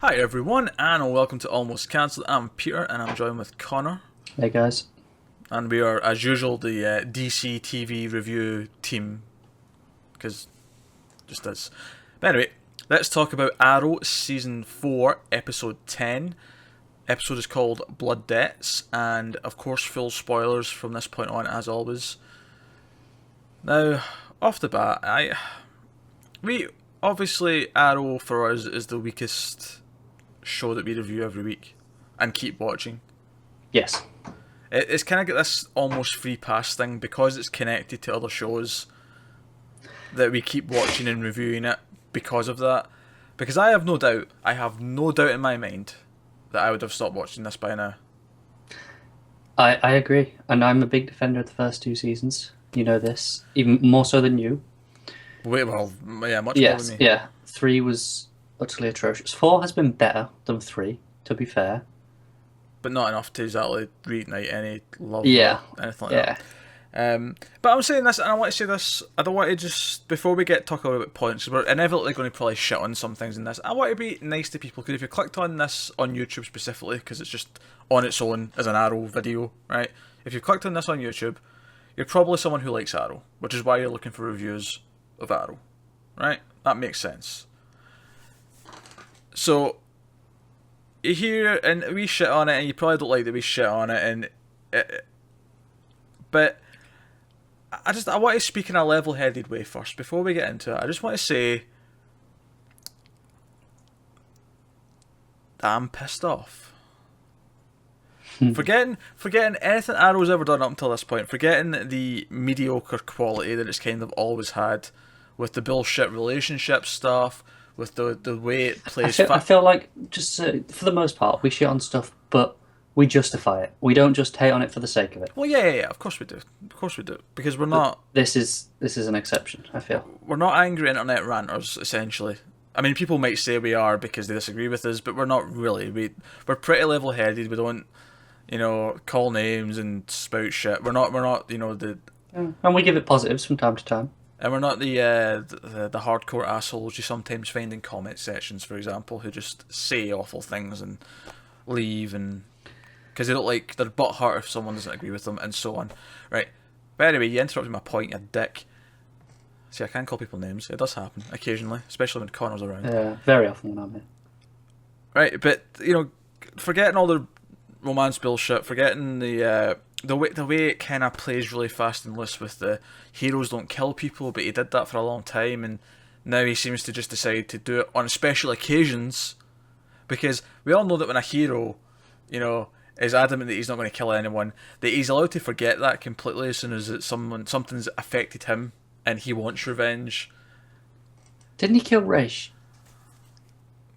Hi everyone, and welcome to Almost Cancelled. I'm Peter, and I'm joined with Connor, Hey guys. and we are, as usual, the DC TV review team, because just as. But anyway, let's talk about Arrow Season 4, Episode 10. Episode is called Blood Debts, and of course, full spoilers from this point on, as always. Now, off the bat, we obviously Arrow for us is the weakest show that we review every week and keep watching. Yes. It's kind of got this almost free pass thing because it's connected to other shows that we keep watching and reviewing it because of that. Because I have no doubt in my mind that I would have stopped watching this by now. I agree. And I'm a big defender of the first two seasons. You know this. Even more so than you. Wait, well, yeah, much more Yes, than me. yeah. Three was utterly atrocious. Four has been better than three, to be fair. But not enough to exactly reignite any love Yeah. or anything like Yeah. that. But I'm saying this, and I want to say this. I don't want to just before we get talking about points, we're inevitably going to probably shit on some things in this. I want to be nice to people because if you clicked on this on YouTube specifically, because it's just on its own as an Arrow video, right? If you clicked on this on YouTube, you're probably someone who likes Arrow, which is why you're looking for reviews of Arrow, right? That makes sense. So you hear and we shit on it, and you probably don't like that we shit on it, but I want to speak in a level-headed way first before we get into it. I just want to say that I'm pissed off. Forgetting anything Arrow's ever done up until this point, forgetting the mediocre quality that it's kind of always had, with the bullshit relationship stuff, with the way it plays. I feel like, just for the most part, we shit on stuff, but we justify it. We don't just hate on it for the sake of it. Well, yeah. Of course we do. Of course we do. Because we're not. This is an exception, I feel. We're not angry internet ranters, essentially. I mean, people might say we are because they disagree with us, but we're not really. We're pretty level-headed. We don't, call names and spout shit. We're not. The. And we give it positives from time to time. And we're not the hardcore assholes you sometimes find in comment sections, for example, who just say awful things and leave and because they don't like their butt hurt if someone doesn't agree with them and so on, right? But anyway, you interrupted my point, you dick. See, I can call people names. It does happen occasionally, especially when Connor's around. Yeah, very often when I'm here. Right, but forgetting all the romance bullshit, forgetting the way it kind of plays really fast and loose with the heroes don't kill people, but he did that for a long time, and now he seems to just decide to do it on special occasions, because we all know that when a hero, is adamant that he's not going to kill anyone, that he's allowed to forget that completely as soon as something's affected him and he wants revenge. Didn't he kill Raish?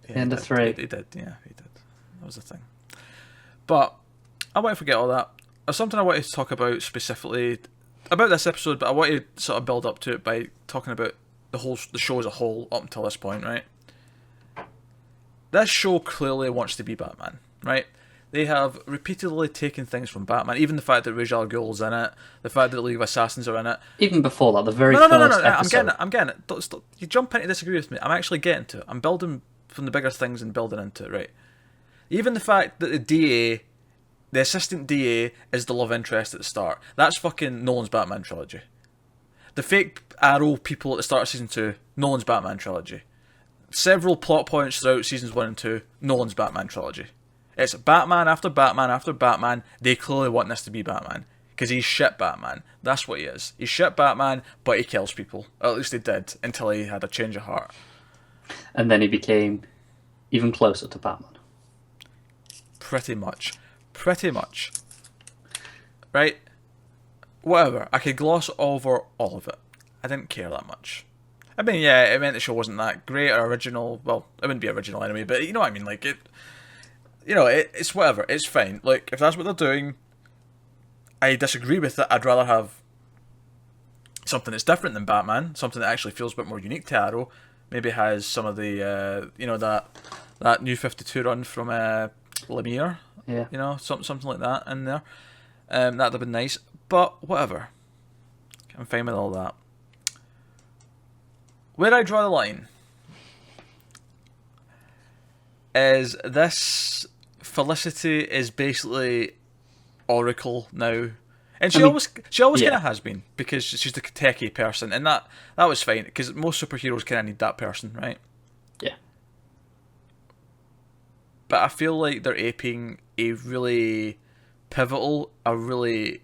Yeah, End of three. He did, yeah, he did. That was the thing. But I want to forget all that. There's something I want to talk about specifically about this episode, but I want to sort of build up to it by talking about the show as a whole up until this point, right? This show clearly wants to be Batman, right? They have repeatedly taken things from Batman, even the fact that Ra's al Ghul's in it, the fact that the League of Assassins are in it. Even before that, the very No, first I'm episode. getting it. Don't, stop. You jump in to disagree with me. I'm actually getting to it. I'm building from the bigger things and building into it, right? Even the fact that the assistant DA, is the love interest at the start. That's fucking Nolan's Batman trilogy. The fake Arrow people at the start of season 2, Nolan's Batman trilogy. Several plot points throughout seasons 1 and 2, Nolan's Batman trilogy. It's Batman after Batman after Batman. They clearly want this to be Batman. Because he's shit Batman. That's what he is. He's shit Batman, but he kills people. Or at least he did, until he had a change of heart. And then he became even closer to Batman. Pretty much. Right? Whatever. I could gloss over all of it. I didn't care that much. I mean, yeah, it meant the show wasn't that great or original. Well, it wouldn't be original anyway, but you know what I mean? Like, it's whatever. It's fine. Like, if that's what they're doing, I disagree with it. I'd rather have something that's different than Batman, something that actually feels a bit more unique to Arrow. Maybe has some of the, that new 52 run from Lemire. Yeah. Something like that in there. That'd have been nice. But whatever. I'm fine with all that. Where I draw the line is this Felicity is basically Oracle now, and she I mean, always yeah. kind of has been, because she's the techie person, and that was fine because most superheroes kind of need that person, right? Yeah. But I feel like they're aping a really pivotal, a really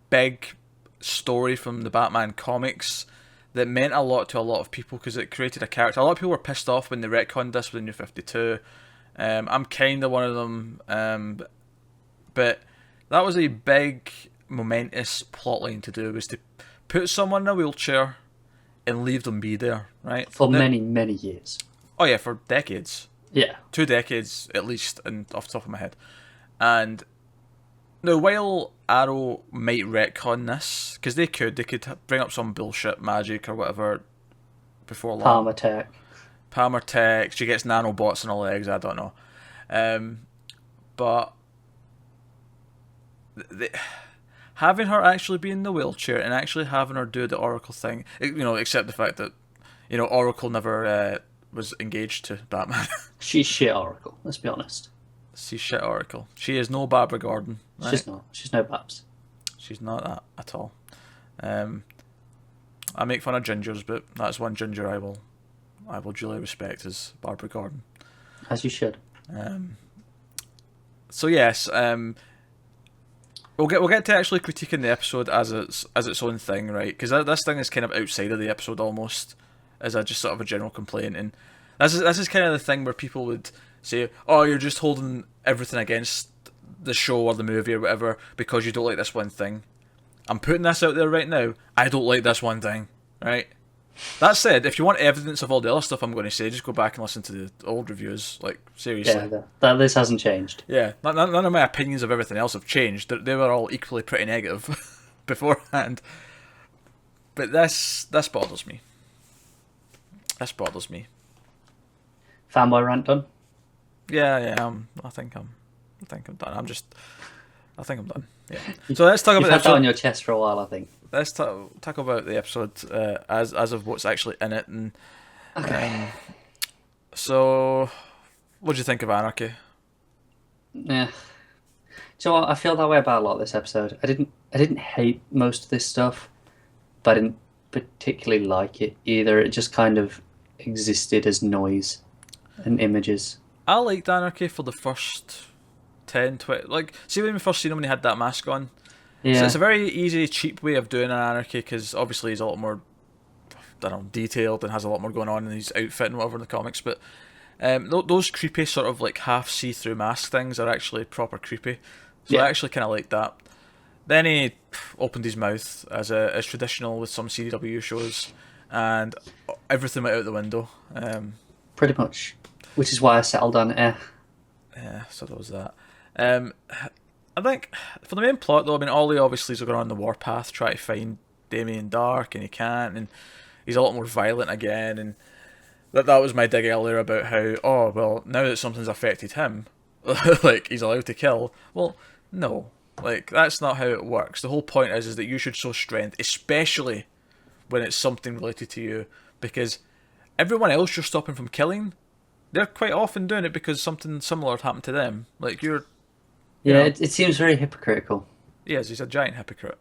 big story from the Batman comics that meant a lot to a lot of people because it created a character. A lot of people were pissed off when they retconned this with the New 52. I'm kind of one of them, but that was a big, momentous plotline to do, was to put someone in a wheelchair and leave them be there, right? For many, many years. Oh yeah, for decades. Yeah. 2 decades at least, and off the top of my head. And now, while Arrow might retcon this, because they could bring up some bullshit magic or whatever before long. Palmer Tech, she gets nanobots in her legs, I don't know. But having her actually be in the wheelchair and actually having her do the Oracle thing, except the fact that, Oracle never was engaged to Batman. She's shit Oracle, let's be honest. She's shit Oracle. She is no Barbara Gordon. Right? She's not. She's no Babs. She's not that at all. I make fun of gingers, but that's one ginger I will duly respect as Barbara Gordon. As you should. So yes, we'll get to actually critiquing the episode as its own thing, right? Because this thing is kind of outside of the episode almost, as a just sort of a general complaint, and this is kind of the thing where people would say, "Oh, you're just holding everything against the show or the movie or whatever because you don't like this one thing." I'm putting this out there right now. I don't like this one thing, right? That said, if you want evidence of all the other stuff I'm going to say, just go back and listen to the old reviews. Like, seriously. Yeah, this hasn't changed. Yeah, none of my opinions of everything else have changed. They were all equally pretty negative beforehand. But this bothers me. This bothers me. Fanboy rant done? Yeah. I think I'm done. I think I'm done. Yeah. So let's talk You've about had that on your chest for a while, I think. Let's talk about the episode as of what's actually in it, and okay. So, what do you think of Anarchy? Yeah. So I feel that way about a lot of this episode. I didn't hate most of this stuff, but I didn't particularly like it either. It just kind of existed as noise and images. I liked Anarchy for the first 10, 20... Like, see when we first seen him when he had that mask on? Yeah. So it's a very easy, cheap way of doing an Anarchy, because obviously he's a lot more, detailed and has a lot more going on in his outfit and whatever in the comics, but those creepy sort of like half see-through mask things are actually proper creepy. So I actually kind of liked that. Then he opened his mouth, as traditional with some CW shows, and everything went out the window. Pretty much. Which is why I settled on Yeah, so there was that. I think for the main plot though, I mean, Ollie obviously is going on the warpath, trying to find Damien Dark, and he can't, and he's a lot more violent again, and that was my dig earlier about how, oh well, now that something's affected him, like he's allowed to kill. Well, no, like that's not how it works. The whole point is that you should show strength, especially when it's something related to you, because everyone else you're stopping from killing, they're quite often doing it because something similar happened to them. Like you're. Yeah, it seems very hypocritical. Yes, he's a giant hypocrite.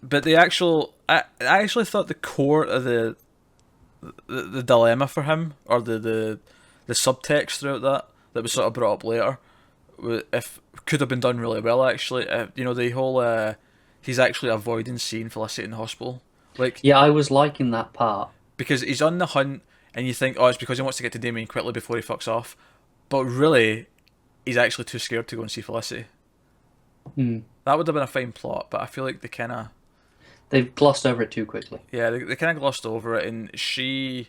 But the actual, I actually thought the core of the dilemma for him, or the subtext throughout that was sort of brought up later, could have been done really well actually. The whole he's actually avoiding seeing Felicity in the hospital. Like, yeah, I was liking that part because he's on the hunt, and you think, oh, it's because he wants to get to Damien quickly before he fucks off, but really, he's actually too scared to go and see Felicity. That would have been a fine plot, but I feel like they've glossed over it too quickly. Yeah, they kind of glossed over it, and she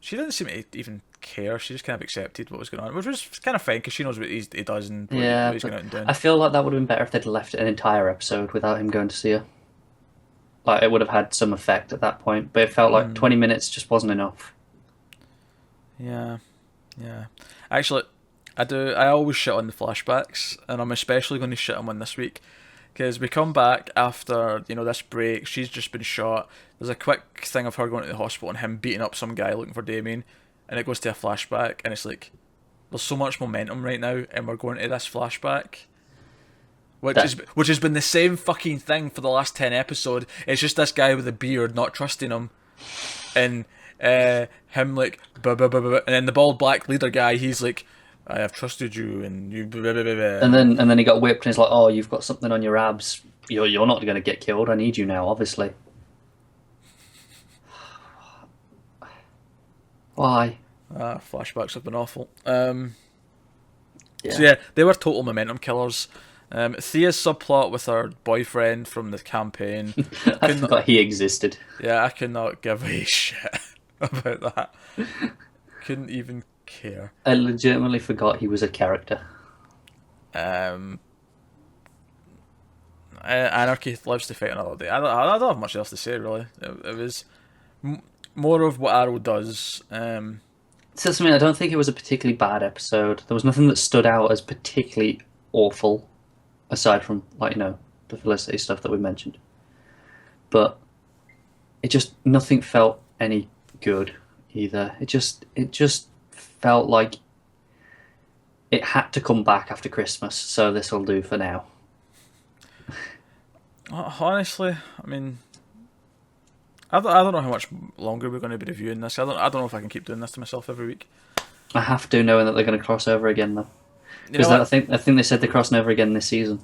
didn't seem to even care. She just kind of accepted what was going on, which was kind of fine because she knows what he does and what he's going out and doing. I feel like that would have been better if they'd left an entire episode without him going to see her. Like, it would have had some effect at that point, but it felt like 20 minutes just wasn't enough. Yeah. Actually, I always shit on the flashbacks, and I'm especially going to shit on one this week, Because we come back after, this break, she's just been shot. There's a quick thing of her going to the hospital and him beating up some guy looking for Damien. And it goes to a flashback, and it's like, there's so much momentum right now, and we're going to this flashback. Which has been the same fucking thing for the last 10 episodes. It's just this guy with a beard not trusting him. And him like, and then the bald black leader guy, he's like, I have trusted you, and you. And then he got whipped, and he's like, "Oh, you've got something on your abs. You're not going to get killed. I need you now, obviously." Why? Flashbacks have been awful. Yeah. So yeah, they were total momentum killers. Thea's subplot with her boyfriend from the campaign. I forgot he existed. Yeah, I could not give a shit about that. Couldn't even care. I legitimately forgot he was a character. Anarchy lives to fight another day. I don't have much else to say, really. It was more of what Arrow does. So I mean, I don't think it was a particularly bad episode. There was nothing that stood out as particularly awful, aside from the Felicity stuff that we mentioned. But nothing felt any good either. It just felt like it had to come back after Christmas, so this will do for now. Honestly, I mean, I don't know how much longer we're going to be reviewing this. I don't know if I can keep doing this to myself every week. I have to, knowing that they're going to cross over again, though. Because I think they said they're crossing over again this season.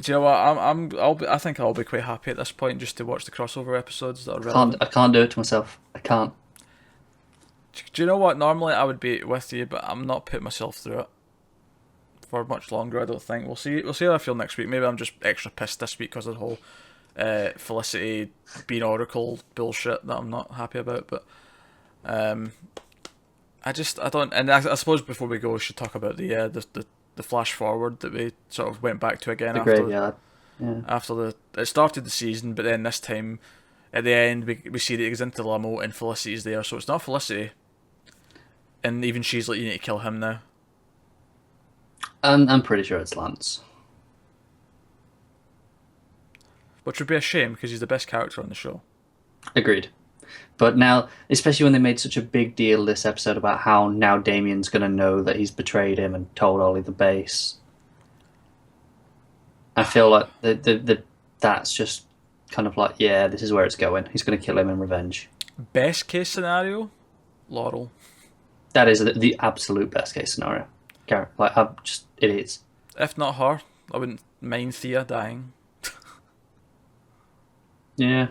Do you know what? I think I'll be quite happy at this point just to watch the crossover episodes that are relevant. I can't do it to myself. I can't. Do you know what? Normally I would be with you, but I'm not putting myself through it for much longer. I don't think. We'll see. We'll see how I feel next week. Maybe I'm just extra pissed this week because of the whole Felicity being Oracle bullshit that I'm not happy about. But I don't. And I suppose before we go, we should talk about the flash forward that we sort of went back to again. The graveyard. Yeah. After it started the season, but then this time at the end we see that he goes into the limo and Felicity's there, so it's not Felicity. And even she's like, you need to kill him now. I'm pretty sure it's Lance. Which would be a shame because he's the best character on the show. Agreed. But now, especially when they made such a big deal this episode about how now Damien's going to know that he's betrayed him and told Ollie the base, I feel like that's just kind of like, yeah, this is where it's going. He's going to kill him in revenge. Best case scenario, Laurel. That is the absolute best case scenario. It is. If not her, I wouldn't mind Thea dying. Yeah.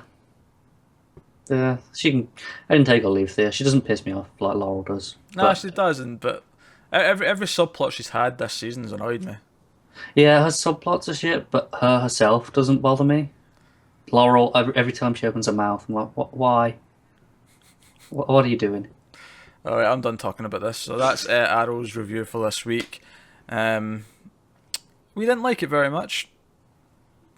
She can. I didn't take or leave Thea. She doesn't piss me off like Laurel does. No, she doesn't. But every subplot she's had this season has annoyed me. Yeah, her subplots are shit, but her herself doesn't bother me. Laurel, every time she opens her mouth, I'm like, why? What are you doing? Alright, I'm done talking about this. So that's Arrow's review for this week. We didn't like it very much.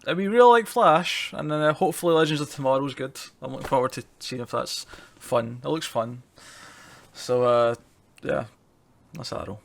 We really like Flash, and then hopefully Legends of Tomorrow's good. I'm looking forward to seeing if that's fun. It looks fun. So, yeah, that's Arrow.